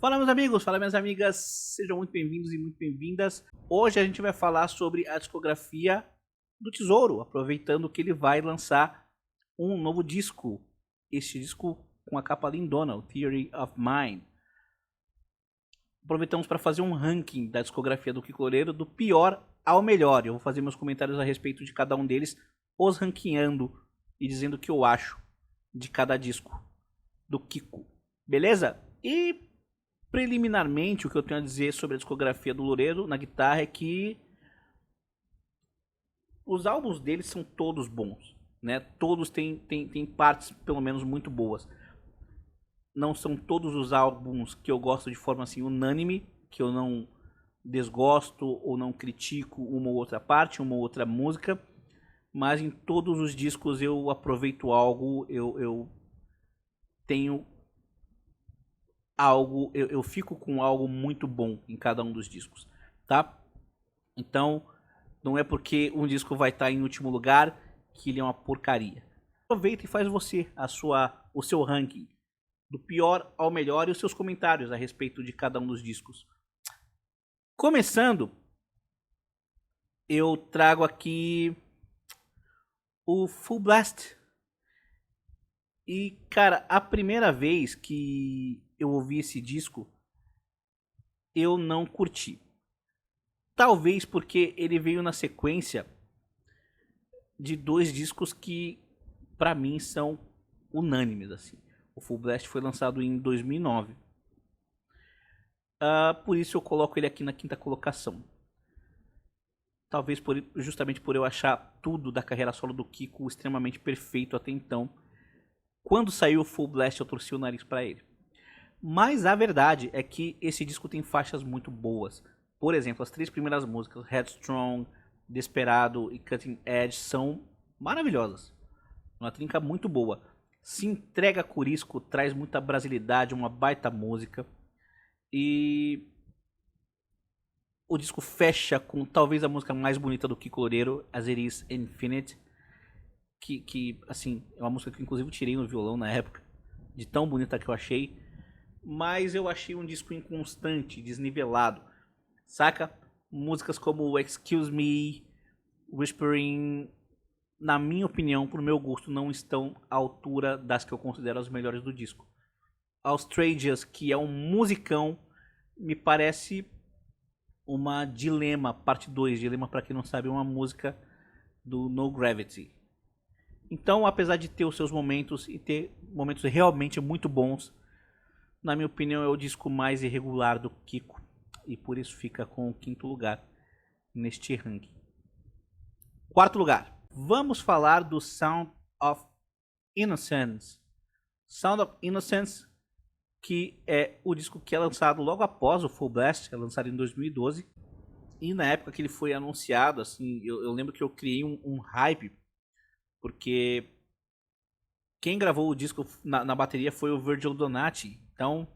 Fala meus amigos, fala minhas amigas, sejam muito bem-vindos e muito bem-vindas. Hoje a gente vai falar sobre a discografia do Tesouro, aproveitando que ele vai lançar um novo disco. Este disco com a capa lindona, o Theory of Mind. Aproveitamos para fazer um ranking da discografia do Kiko Loureiro, do pior ao melhor. Eu vou fazer meus comentários a respeito de cada um deles, os ranqueando e dizendo o que eu acho de cada disco do Kiko. Beleza? E preliminarmente, o que eu tenho a dizer sobre a discografia do Loureiro na guitarra é que os álbuns dele são todos bons, né? Todos têm partes, pelo menos, muito boas. Não são todos os álbuns que eu gosto de forma assim unânime, que eu não desgosto ou não critico uma ou outra parte, uma ou outra música, mas em todos os discos eu aproveito algo, eu tenho algo, eu fico com algo muito bom em cada um dos discos, tá? Então, não é porque um disco vai estar em último lugar que ele é uma porcaria. Aproveita e faz você o seu ranking do pior ao melhor e os seus comentários a respeito de cada um dos discos. Começando, eu trago aqui o Full Blast. E, cara, a primeira vez que eu ouvi esse disco, eu não curti. Talvez porque ele veio na sequência de dois discos que, pra mim, são unânimes, assim. O Full Blast foi lançado em 2009. Por isso eu coloco ele aqui na quinta colocação. Talvez justamente por eu achar tudo da carreira solo do Kiko extremamente perfeito até então. Quando saiu o Full Blast eu torci o nariz pra ele. Mas a verdade é que esse disco tem faixas muito boas. Por exemplo, as três primeiras músicas, Headstrong, Desperado e Cutting Edge, são maravilhosas. Uma trinca muito boa. Se entrega a Corisco, traz muita brasilidade, uma baita música. E o disco fecha com talvez a música mais bonita do Kiko Loureiro, As It Is Infinite. Que assim, é uma música que inclusive eu tirei no violão na época, de tão bonita que eu achei. Mas eu achei um disco inconstante, desnivelado, saca? Músicas como Excuse Me, Whispering, na minha opinião, pro meu gosto, não estão à altura das que eu considero as melhores do disco. Australia, que é um musicão, me parece uma Dilema, parte 2. Dilema, pra quem não sabe, é uma música do No Gravity. Então, apesar de ter os seus momentos e ter momentos realmente muito bons, na minha opinião é o disco mais irregular do Kiko e por isso fica com o quinto lugar neste ranking. Quarto lugar, vamos falar do Sound of Innocence. Sound of Innocence, que é o disco que é lançado logo após o Full Blast, é lançado em 2012. E na época que ele foi anunciado, assim, eu lembro que eu criei um hype, porque quem gravou o disco na bateria foi o Virgil Donati. Então,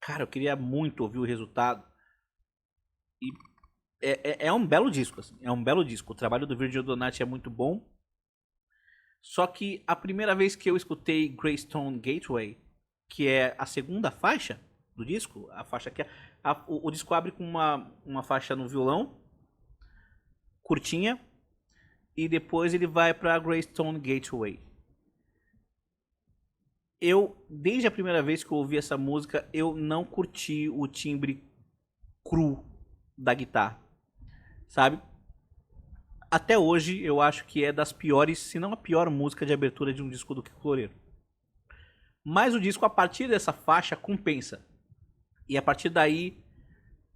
cara, eu queria muito ouvir o resultado. E é um belo disco, assim, é um belo disco. O trabalho do Virgil Donati é muito bom. Só que a primeira vez que eu escutei Greystone Gateway, que é a segunda faixa do disco, a faixa que o disco abre com uma faixa no violão, curtinha, e depois ele vai para Greystone Gateway. Desde a primeira vez que eu ouvi essa música, eu não curti o timbre cru da guitarra, sabe? Até hoje eu acho que é das piores, se não a pior música de abertura de um disco do Kiko Loureiro. Mas o disco, a partir dessa faixa, compensa. E a partir daí,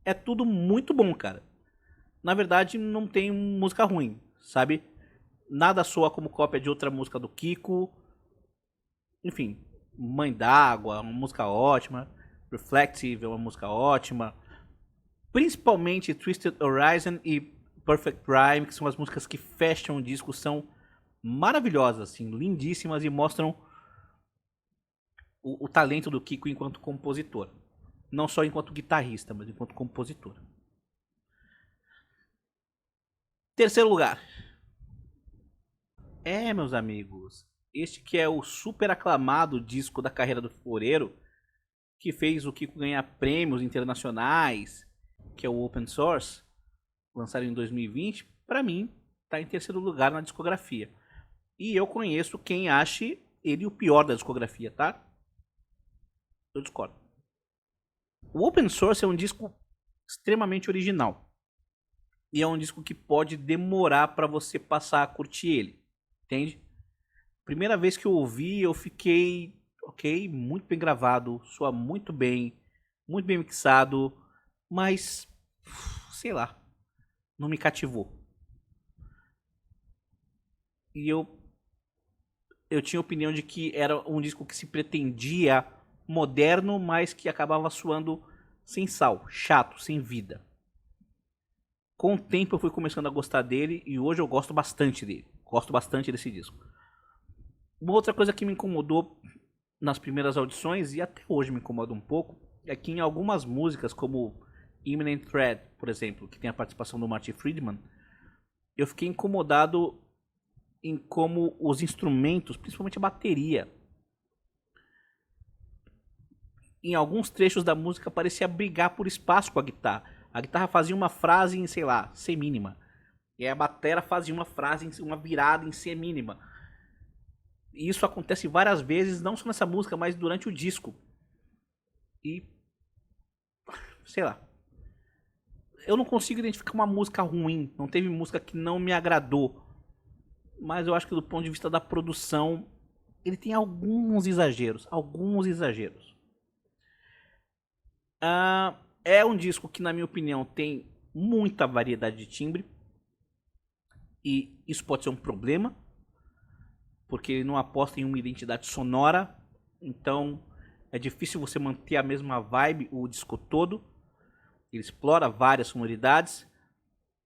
é tudo muito bom, cara. Na verdade, não tem música ruim, sabe? Nada soa como cópia de outra música do Kiko. Enfim, Mãe d'Água, uma música ótima. Reflective é uma música ótima. Principalmente Twisted Horizon e Perfect Rhyme, que são as músicas que fecham o disco, são maravilhosas, assim, lindíssimas e mostram o talento do Kiko enquanto compositor. Não só enquanto guitarrista, mas enquanto compositor. Terceiro lugar. Meus amigos, este que é o super aclamado disco da carreira do Loureiro, que fez o Kiko ganhar prêmios internacionais, que é o Open Source, lançado em 2020, pra mim, tá em terceiro lugar na discografia. E eu conheço quem ache ele o pior da discografia, tá? Eu discordo. O Open Source é um disco extremamente original. E é um disco que pode demorar pra você passar a curtir ele. Entende? Primeira vez que eu ouvi, eu fiquei, ok, muito bem gravado, soa muito bem mixado, mas, sei lá, não me cativou. E eu tinha a opinião de que era um disco que se pretendia moderno, mas que acabava soando sem sal, chato, sem vida. Com o tempo eu fui começando a gostar dele e hoje eu gosto bastante dele. Gosto bastante desse disco. Uma outra coisa que me incomodou nas primeiras audições, e até hoje me incomoda um pouco, é que em algumas músicas, como Imminent Threat, por exemplo, que tem a participação do Marty Friedman, eu fiquei incomodado em como os instrumentos, principalmente a bateria, em alguns trechos da música parecia brigar por espaço com a guitarra. A guitarra fazia uma frase em, sei lá, C mínima. E a bateria fazia uma frase, uma virada em C mínima. E isso acontece várias vezes, não só nessa música, mas durante o disco. E, sei lá, eu não consigo identificar uma música ruim. Não teve música que não me agradou. Mas eu acho que do ponto de vista da produção, ele tem alguns exageros. Alguns exageros. É um disco que, na minha opinião, tem muita variedade de timbre. E isso pode ser um problema. Porque ele não aposta em uma identidade sonora. Então é difícil você manter a mesma vibe o disco todo. Ele explora várias sonoridades.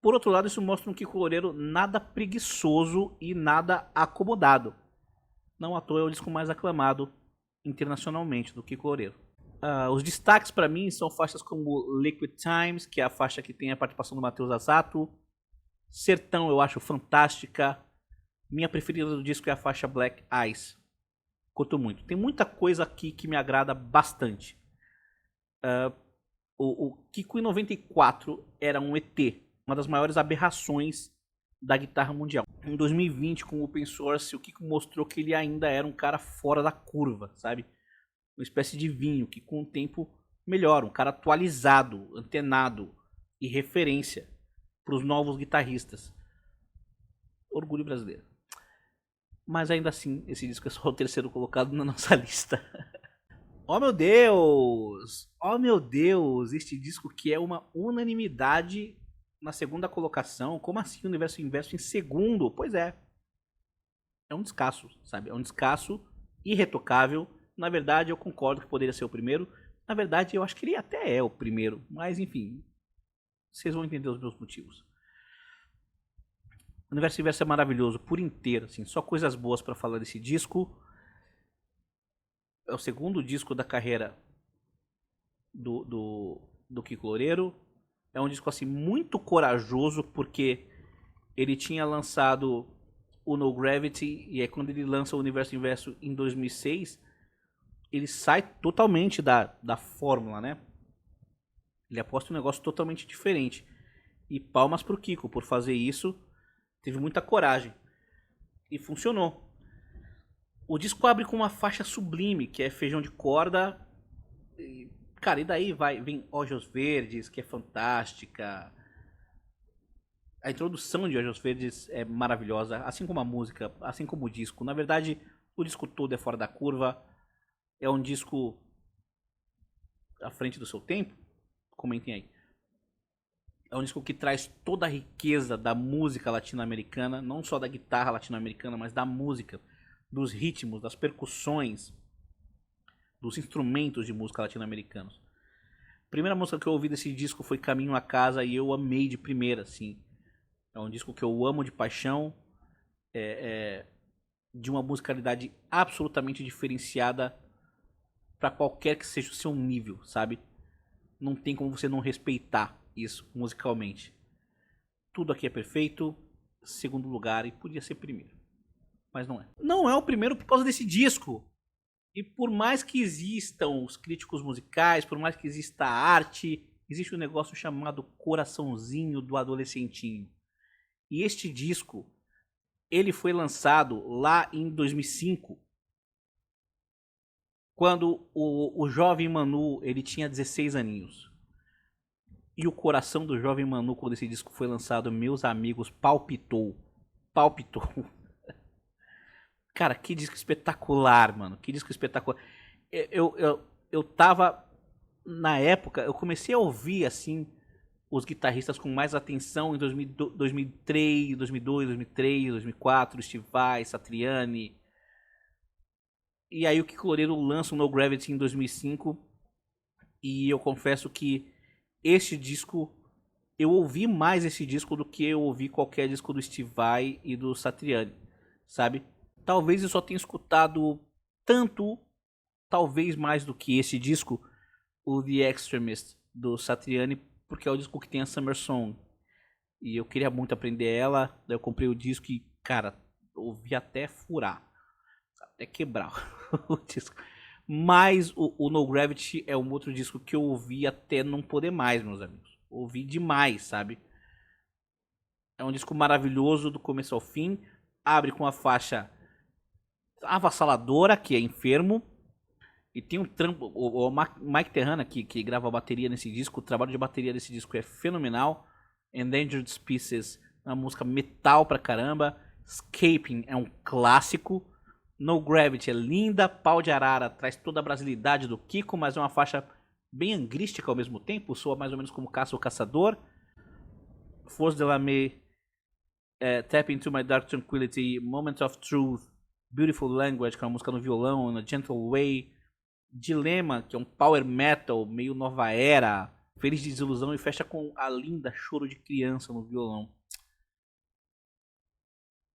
Por outro lado, isso mostra um Kiko Loureiro nada preguiçoso e nada acomodado. Não à toa é o disco mais aclamado internacionalmente do Kiko Loureiro. Os destaques para mim são faixas como Liquid Times, que é a faixa que tem a participação do Matheus Asato. Sertão eu acho fantástica. Minha preferida do disco é a faixa Black Eyes. Curto muito. Tem muita coisa aqui que me agrada bastante. O Kiko em 94 era um ET, uma das maiores aberrações da guitarra mundial. Em 2020, com o Open Source, o Kiko mostrou que ele ainda era um cara fora da curva, sabe? Uma espécie de vinho que com o tempo melhora, um cara atualizado, antenado e referência para os novos guitarristas. Orgulho brasileiro. Mas ainda assim, esse disco é só o terceiro colocado na nossa lista. Oh meu Deus! Oh meu Deus! Este disco que é uma unanimidade na segunda colocação. Como assim o Universo Inverso em segundo? Pois é. É um descasso, sabe? É um descasso irretocável. Na verdade, eu concordo que poderia ser o primeiro. Na verdade, eu acho que ele até é o primeiro. Mas, enfim, vocês vão entender os meus motivos. O Universo Inverso é maravilhoso, por inteiro, assim. Só coisas boas pra falar desse disco. É o segundo disco da carreira do Kiko Loureiro. É um disco, assim, muito corajoso, porque ele tinha lançado o No Gravity, e aí quando ele lança o Universo Inverso em 2006, ele sai totalmente da fórmula, né? Ele aposta um negócio totalmente diferente. E palmas pro Kiko por fazer isso. Teve muita coragem. E funcionou. O disco abre com uma faixa sublime, que é Feijão de Corda. E, cara, e daí vem Olhos Verdes, que é fantástica. A introdução de Olhos Verdes é maravilhosa, assim como a música, assim como o disco. Na verdade, o disco todo é fora da curva. É um disco à frente do seu tempo. Comentem aí. É um disco que traz toda a riqueza da música latino-americana, não só da guitarra latino-americana, mas da música, dos ritmos, das percussões, dos instrumentos de música latino-americanos. A primeira música que eu ouvi desse disco foi Caminho a Casa e eu amei de primeira, assim. É um disco que eu amo de paixão, de uma musicalidade absolutamente diferenciada para qualquer que seja o seu nível, sabe? Não tem como você não respeitar isso musicalmente. Tudo aqui é perfeito, segundo lugar e podia ser primeiro. Mas não é. Não é o primeiro por causa desse disco. E por mais que existam os críticos musicais, por mais que exista a arte, existe um negócio chamado coraçãozinho do adolescentinho. E este disco, ele foi lançado lá em 2005, quando o jovem Manu, ele tinha 16 aninhos. E o coração do jovem Manu, quando esse disco foi lançado, meus amigos, palpitou. Palpitou. Cara, que disco espetacular, mano. Que disco espetacular. Eu tava, na época, eu comecei a ouvir, assim, os guitarristas com mais atenção em 2003, 2002, 2003, 2004, Steve Vai, Satriani. E aí o Kiko Loureiro lança o No Gravity em 2005. E eu confesso que este disco, eu ouvi mais esse disco do que eu ouvi qualquer disco do Steve Vai e do Satriani, sabe? Talvez eu só tenha escutado tanto, talvez mais do que esse disco, o The Extremist do Satriani, porque é o disco que tem a Summer Song. E eu queria muito aprender ela, daí eu comprei o disco e, cara, ouvi até furar, até quebrar o disco. Mas o No Gravity é um outro disco que eu ouvi até não poder mais, meus amigos. Ouvi demais, sabe? É um disco maravilhoso do começo ao fim. Abre com a faixa avassaladora, que é Enfermo. E tem um trampo. O Mike Terrana, que grava a bateria nesse disco, o trabalho de bateria desse disco é fenomenal. Endangered Species é uma música metal pra caramba. Escaping é um clássico. No Gravity é linda. Pau de Arara traz toda a brasilidade do Kiko, mas é uma faixa bem angrística ao mesmo tempo. Soa mais ou menos como Caça o Caçador. Force de Lame, Tap Into My Dark Tranquility, Moment of Truth, Beautiful Language, que é uma música no violão, na Gentle Way. Dilema, que é um power metal meio nova era. Feliz de Desilusão, e fecha com a linda Choro de Criança no violão.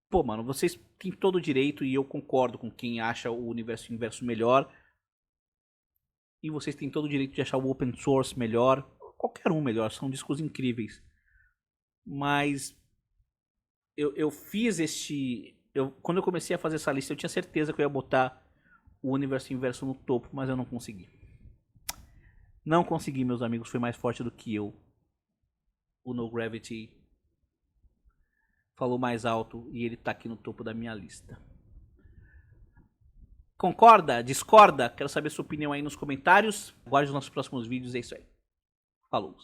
Pô, mano, vocês têm todo o direito, e eu concordo com quem acha o Universo Inverso melhor. E vocês têm todo o direito de achar o Open Source melhor. Qualquer um melhor, são discos incríveis. Mas eu fiz quando eu comecei a fazer essa lista, eu tinha certeza que eu ia botar o Universo Inverso no topo, mas eu não consegui. Não consegui, meus amigos, foi mais forte do que eu. O No Gravity falou mais alto e ele tá aqui no topo da minha lista. Concorda? Discorda? Quero saber sua opinião aí nos comentários. Aguarde os nossos próximos vídeos, é isso aí. Falou!